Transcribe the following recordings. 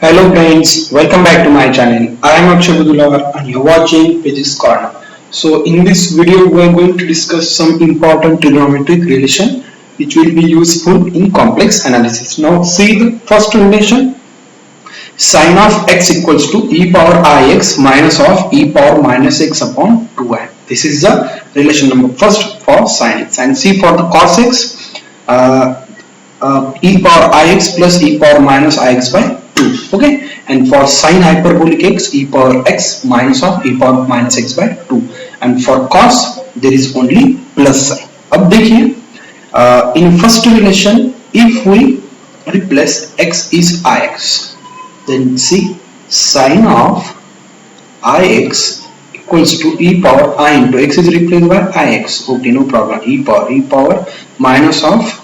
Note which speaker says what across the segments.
Speaker 1: Hello friends, welcome back to my channel. I am Akshay and you're watching Physics Corner. So in this video we are going to discuss some important trigonometric relation which will be useful in complex analysis. Now see the first relation, sin of x equals to e power ix minus of e power minus x upon 2i. This is the relation number first for sin x, and see for the cos x, e power ix plus e power minus ix by 2. Okay, and for sine hyperbolic x, e power x minus of e power minus x by 2, and for cos there is only plus sign. अब देखिए, in first relation if we replace x is ix, then see sine of ix equals to e power I into x is replaced by ix. Okay, no problem. E power minus of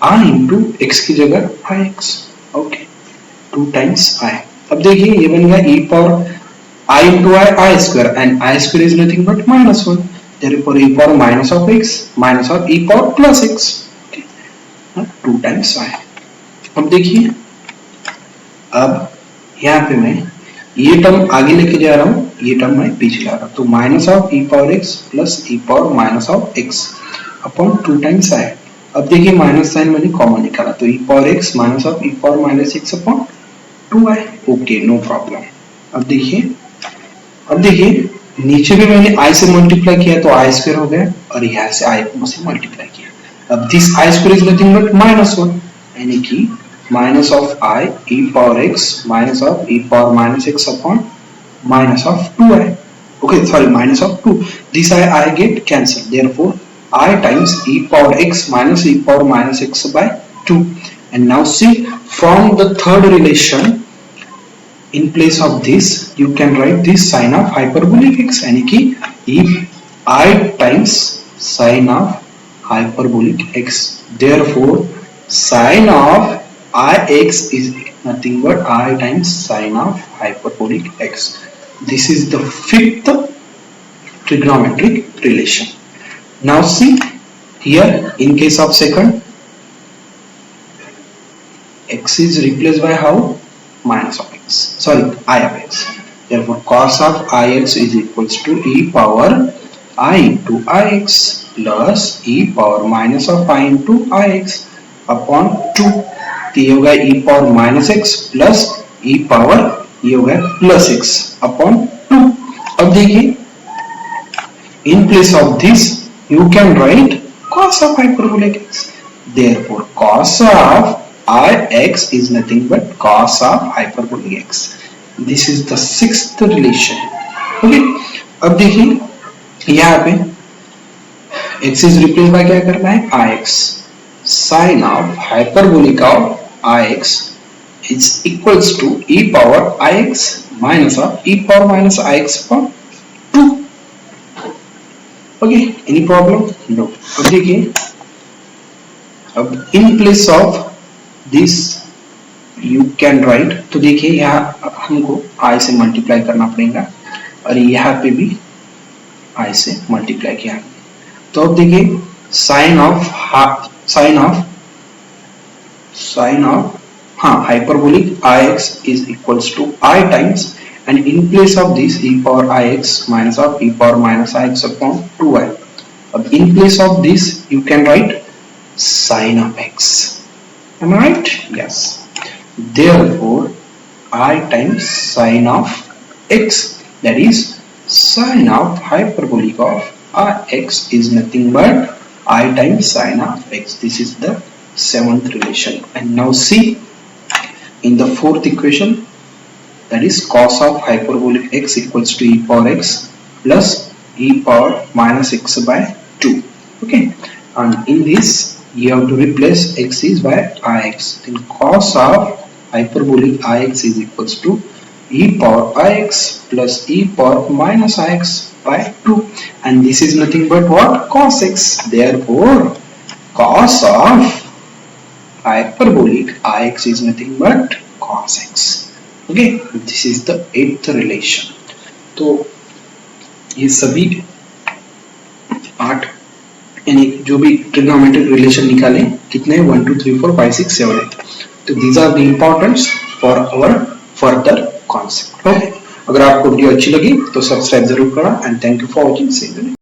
Speaker 1: I into x की जगह ix. Okay, 2 times I. अब देखिए ये बन गया e power I into I square, and I square is nothing but -1. Therefore e power minus of x minus of e power plus x. Okay, 2 times I. अब देखिए, अब यहाँ पे मैं ये टर्म आगे लेके जा रहा हूँ, ये टर्म मैं पीछे ला रहा हूँ, तो minus of E power X plus E power minus of X upon 2 times I. अब देखिए माइनस साइन मैंने कॉमन निकाला, तो E power X minus of E power minus X upon 2i. Okay, no problem. अब देखिए नीचे भी मैंने i से मल्टीप्लाई किया तो i स्क्वायर हो गया, और यहाँ से i से मल्टीप्लाई किया. अब this i square is nothing but -1, यानी कि minus of I e power x minus of e power minus x upon minus of 2i. Okay, sorry, minus of 2. This I get cancelled. Therefore, I times e power x minus e power minus x by 2. And now see, from the third relation, in place of this, you can write this sine of hyperbolic x. यानी कि if I times sine of hyperbolic x. Therefore, sine of ix is nothing but I times sine of hyperbolic x. This is the fifth trigonometric relation. Now see here, in case of second, x is replaced by how? Minus of x. Sorry, I of x. Therefore, cos of ix is equals to e power I into ix plus e power minus of I into ix upon 2. तो ये होगा e power minus x plus e power ये होगा plus x upon 2. अब देखिए, in place of this you can write cos of hyperbolic x. Therefore cos of ix is nothing but cos of hyperbolic x. This is the sixth relation. Okay, अब देखिए यहाँ पे x is replaced by क्या करना है? ix. Sine of hyperbolic of ix is equals to e power ix minus of e power minus ix upon 2. Okay, any problem? No. अब देखिए, अब in place of this you can write, तो देखिए यहाँ हमको i से multiply करना पड़ेगा, और यहाँ पे भी i से मल्टीप्लाई किया. तो अब देखिए sine of hyperbolic ix is equals to I times, and in place of this e power ix minus of e power minus ix upon 2i. अब in place of this you can write sine of x. Am I right? Yes. Therefore I times sine of x, that is sine of hyperbolic of ix is nothing but I times sine of x. This is the seventh relation. And now see, in the fourth equation, that is cos of hyperbolic x equals to e power x plus e power minus x by 2. Okay, and in this you have to replace x is by ix. Then cos of hyperbolic ix is equals to e power ix plus e power minus ix by 2, and this is nothing but what? Cos x. Therefore cos of hyperbolic ix is nothing but cos x. Okay, this is the eighth relation. तो ये सभी 8 यानी जो भी trigonometric relation निकाले कितने 1 2 3 4 5 6 7 8. तो these are the importance for our further concept. Okay. अगर आपको वीडियो अच्छी लगी तो सब्सक्राइब जरूर करा and thank you for watching.